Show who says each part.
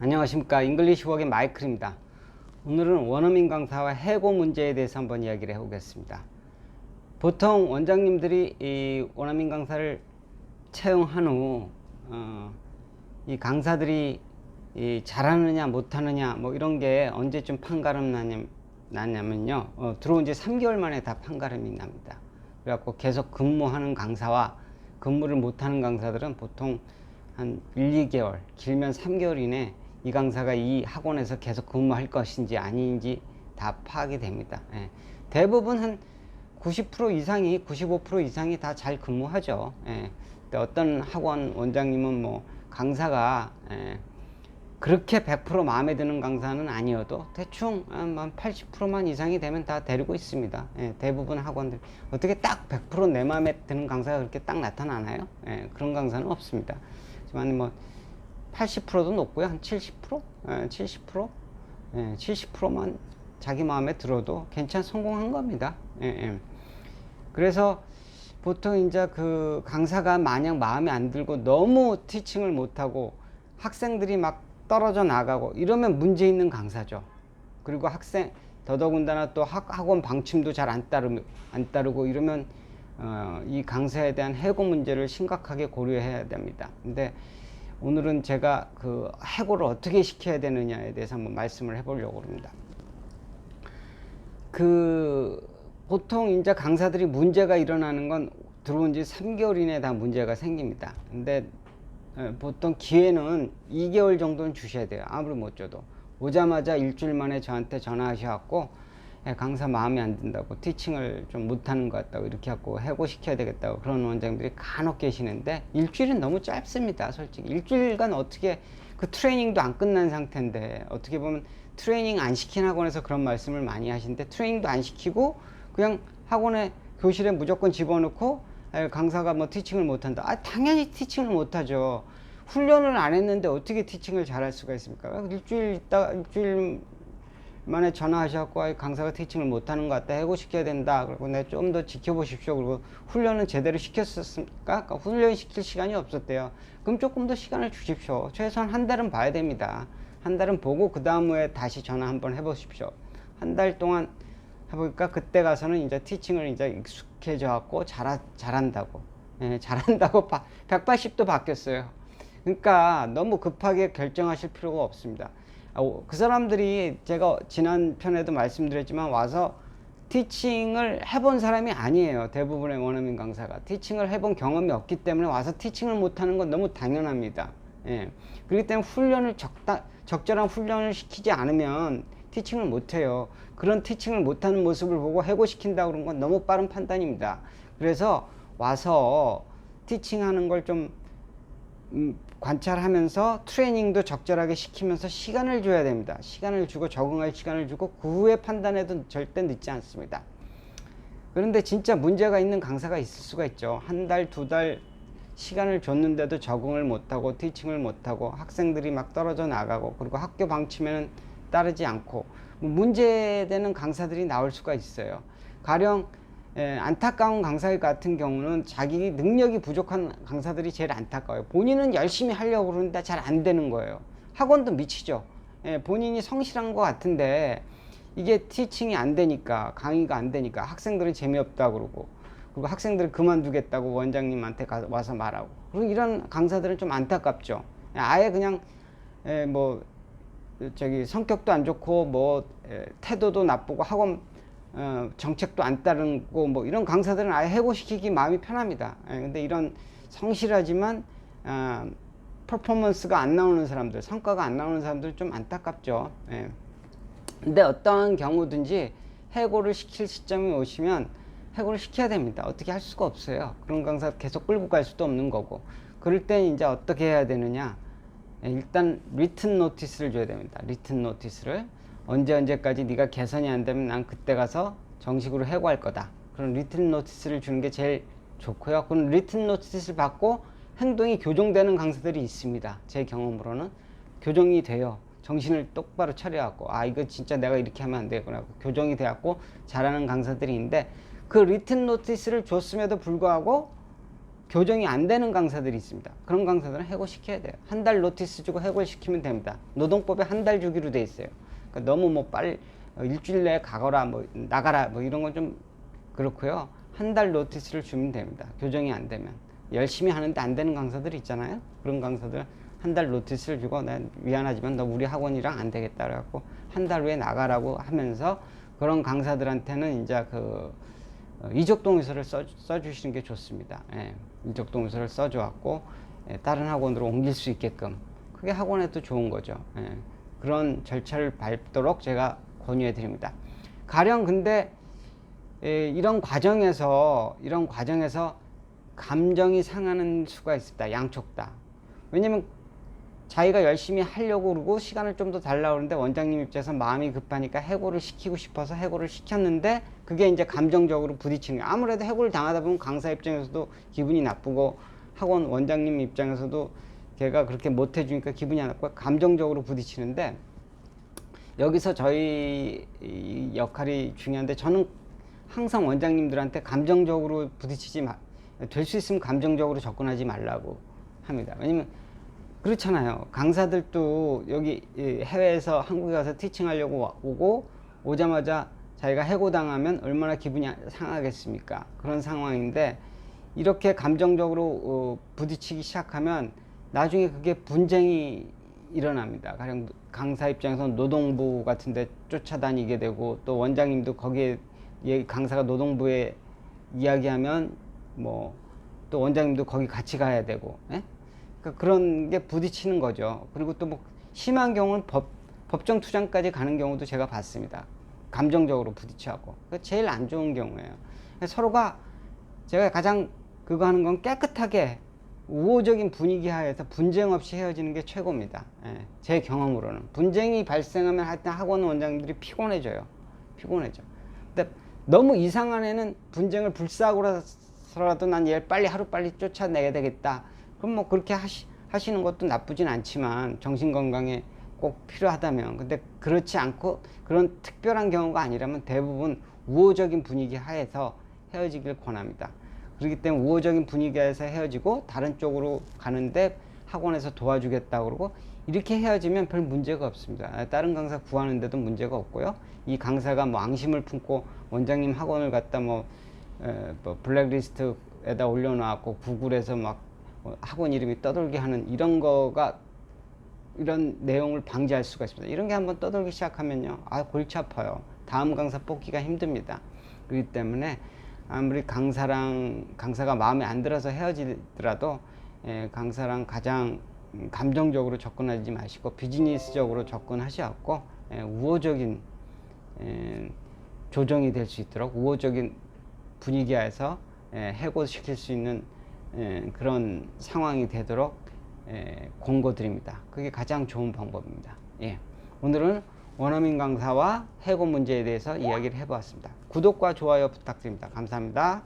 Speaker 1: 안녕하십니까. 잉글리시웍의 마이클입니다. 오늘은 원어민 강사와 해고 문제에 대해서 한번 이야기를 해보겠습니다. 보통 원장님들이 이 원어민 강사를 채용한 후 이 강사들이 잘하느냐 못하느냐 뭐 이런 게 언제쯤 판가름 나냐면요, 들어온 지 3개월 만에 다 판가름이 납니다. 그래갖고 계속 근무하는 강사와 근무를 못하는 강사들은 보통 한 1, 2개월, 길면 3개월 이내 이 강사가 이 학원에서 계속 근무할 것인지 아닌지 다 파악이 됩니다. 예. 대부분 한 90% 이상이, 95% 이상이 다 잘 근무하죠. 예. 어떤 학원 원장님은 뭐 강사가 그렇게 100% 마음에 드는 강사는 아니어도 대충 한 80%만 이상이 되면 다 데리고 있습니다. 예. 대부분 학원들 어떻게 딱 100% 내 마음에 드는 강사가 그렇게 딱 나타나나요? 예. 그런 강사는 없습니다. 하지만 뭐 80%도 높고요. 한 70%? 70%? 70%만 자기 마음에 들어도 괜찮은 성공한 겁니다. 그래서 보통 이제 그 강사가 만약 마음에 안 들고 너무 티칭을 못하고 학생들이 막 떨어져 나가고 이러면 문제 있는 강사죠. 그리고 학생, 더더군다나 또 학원 방침도 잘 안 따르고 이러면 이 강사에 대한 해고 문제를 심각하게 고려해야 됩니다. 근데 오늘은 제가 그 해고를 어떻게 시켜야 되느냐에 대해서 한번 말씀을 해보려고 합니다. 보통 이제 강사들이 문제가 일어나는 건 들어온 지 3개월 이내에 다 문제가 생깁니다. 근데 보통 기회는 2개월 정도는 주셔야 돼요. 아무리 못 줘도. 오자마자 일주일 만에 저한테 전화하셔갖고 강사 마음에 안 든다고, 티칭을 좀 못하는 것 같다고, 이렇게 하고 해고시켜야 되겠다고 그런 원장들이 간혹 계시는데, 일주일은 너무 짧습니다. 솔직히 일주일간 어떻게, 그 트레이닝도 안 끝난 상태인데 어떻게 보면 트레이닝 안 시킨 학원에서 그런 말씀을 많이 하시는데, 트레이닝도 안 시키고 그냥 학원에 교실에 무조건 집어넣고 강사가 뭐 티칭을 못한다. 당연히 티칭을 못하죠. 훈련을 안 했는데 어떻게 티칭을 잘할 수가 있습니까? 일주일 만에 전화하셔갖고 강사가 티칭을 못하는 것 같다, 해고시켜야 된다, 그리고 내가 좀 더 지켜보십시오. 그리고 훈련은 제대로 시켰었습니까? 훈련 시킬 시간이 없었대요. 그럼 조금 더 시간을 주십시오. 최소한 한 달은 봐야 됩니다. 한 달은 보고 그 다음에 다시 전화 한번 해보십시오. 한 달 동안 해보니까 그때 가서는 이제 티칭을 이제 익숙해져 갖고 잘한다고, 잘한다고 180도 바뀌었어요. 그러니까 너무 급하게 결정하실 필요가 없습니다. 그 사람들이, 제가 지난 편에도 말씀드렸지만, 와서 티칭을 해본 사람이 아니에요. 대부분의 원어민 강사가 티칭을 해본 경험이 없기 때문에 와서 티칭을 못하는 건 너무 당연합니다. 그렇기 때문에 적절한 훈련을 시키지 않으면 티칭을 못해요. 그런 티칭을 못하는 모습을 보고 해고시킨다고 그런 건 너무 빠른 판단입니다. 그래서 와서 티칭하는 걸 좀 관찰하면서 트레이닝도 적절하게 시키면서 시간을 줘야 됩니다. 시간을 주고, 적응할 시간을 주고, 그 후에 판단해도 절대 늦지 않습니다. 그런데 진짜 문제가 있는 강사가 있을 수가 있죠. 한 달, 2달 시간을 줬는데도 적응을 못하고 티칭을 못하고 학생들이 막 떨어져 나가고, 그리고 학교 방침에는 따르지 않고 문제되는 강사들이 나올 수가 있어요. 가령 안타까운 강사 같은 경우는 자기 능력이 부족한 강사들이 제일 안타까워요. 본인은 열심히 하려고 그러는데 잘 안 되는 거예요. 학원도 미치죠. 본인이 성실한 것 같은데 이게 티칭이 안 되니까, 강의가 안 되니까 학생들은 재미없다 그러고, 그리고 학생들은 그만두겠다고 원장님한테 와서 말하고, 그리고 이런 강사들은 좀 안타깝죠. 아예 그냥 성격도 안 좋고 태도도 나쁘고 학원 정책도 안 따르고 뭐 이런 강사들은 아예 해고시키기 마음이 편합니다. 근데 이런 성실하지만 퍼포먼스가 안 나오는 사람들, 성과가 안 나오는 사람들은 좀 안타깝죠. 근데 어떠한 경우든지 해고를 시킬 시점이 오시면 해고를 시켜야 됩니다. 어떻게 할 수가 없어요. 그런 강사 계속 끌고 갈 수도 없는 거고. 그럴 때 이제 어떻게 해야 되느냐, 일단 리튼 노티스를 줘야 됩니다. 리튼 노티스를 언제까지 네가 개선이 안 되면 난 그때 가서 정식으로 해고할 거다, 그런 리튼 노티스를 주는 게 제일 좋고요. 그런 리튼 노티스를 받고 행동이 교정되는 강사들이 있습니다. 제 경험으로는 교정이 돼요. 정신을 똑바로 차려갖고, 이거 진짜 내가 이렇게 하면 안 되구나, 교정이 돼갖고 잘하는 강사들이 있는데, 그 리튼 노티스를 줬음에도 불구하고 교정이 안 되는 강사들이 있습니다. 그런 강사들은 해고시켜야 돼요. 한 달 노티스 주고 해고시키면 됩니다. 노동법에 한 달 주기로 돼 있어요. 그러니까 너무 뭐 빨리 일주일 내에 가거라 뭐 나가라 뭐 이런 건 좀 그렇고요. 한 달 노티스를 주면 됩니다. 교정이 안 되면. 열심히 하는데 안 되는 강사들이 있잖아요. 그런 강사들 한 달 노티스를 주고 난 미안하지만 너 우리 학원이랑 안 되겠다 그래갖고 한 달 후에 나가라고 하면서 그런 강사들한테는 이제 그 이적동의서를 써주시는 게 좋습니다. 예, 이적동의서를 써줘갖고 다른 학원으로 옮길 수 있게끔 그게 학원에도 좋은 거죠. 예, 그런 절차를 밟도록 제가 권유해 드립니다. 가령 근데 이런 과정에서 감정이 상하는 수가 있습니다. 양쪽 다. 왜냐면 자기가 열심히 하려고 그러고 시간을 좀 더 달라고 그러는데 원장님 입장에서 마음이 급하니까 해고를 시키고 싶어서 해고를 시켰는데 그게 이제 감정적으로 부딪히는 거예요. 아무래도 해고를 당하다 보면 강사 입장에서도 기분이 나쁘고 학원 원장님 입장에서도 걔가 그렇게 못 해주니까 기분이 안 나쁘고 감정적으로 부딪히는데 여기서 저희 역할이 중요한데 저는 항상 원장님들한테 감정적으로 부딪히지 될 수 있으면 감정적으로 접근하지 말라고 합니다. 왜냐면 그렇잖아요. 강사들도 여기 해외에서 한국에 가서 티칭하려고 오고 오자마자 자기가 해고당하면 얼마나 기분이 상하겠습니까? 그런 상황인데 이렇게 감정적으로 부딪히기 시작하면 나중에 그게 분쟁이 일어납니다. 가령 강사 입장에서는 노동부 같은 데 쫓아다니게 되고 또 원장님도 거기에 강사가 노동부에 이야기하면 뭐 또 원장님도 거기 같이 가야 되고 그러니까 그런 게 부딪히는 거죠. 그리고 또 뭐 심한 경우는 법정 투쟁까지 가는 경우도 제가 봤습니다. 감정적으로 부딪혀하고 제일 안 좋은 경우예요. 서로가 제가 가장 그거 하는 건 깨끗하게 우호적인 분위기 하에서 분쟁 없이 헤어지는 게 최고입니다. 제 경험으로는 분쟁이 발생하면 하여튼 학원 원장님들이 피곤해져. 근데 너무 이상한 애는 분쟁을 불사하고라도 난 얘를 하루빨리 쫓아내야 되겠다. 그럼 뭐 그렇게 하시는 것도 나쁘진 않지만 정신건강에 꼭 필요하다면 근데 그렇지 않고 그런 특별한 경우가 아니라면 대부분 우호적인 분위기 하에서 헤어지길 권합니다. 그렇기 때문에 우호적인 분위기 하에서 헤어지고 다른 쪽으로 가는데 학원에서 도와주겠다고 그러고 이렇게 헤어지면 별 문제가 없습니다. 다른 강사 구하는데도 문제가 없고요. 이 강사가 뭐 앙심을 품고 원장님 학원을 갖다 뭐 블랙리스트에다 올려놓았고 구글에서 막 학원 이름이 떠돌게 하는 이런 내용을 방지할 수가 있습니다. 이런 게 한번 떠돌기 시작하면요. 골치 아파요. 다음 강사 뽑기가 힘듭니다. 그렇기 때문에 아무리 강사가 마음에 안 들어서 헤어지더라도 강사랑 가장 감정적으로 접근하지 마시고 비즈니스적으로 접근하셔갖고 우호적인 조정이 될 수 있도록 우호적인 분위기 하에서 해고시킬 수 있는 그런 상황이 되도록 권고드립니다. 그게 가장 좋은 방법입니다. 오늘은 원어민 강사와 해고 문제에 대해서 이야기를 해보았습니다. 구독과 좋아요 부탁드립니다. 감사합니다.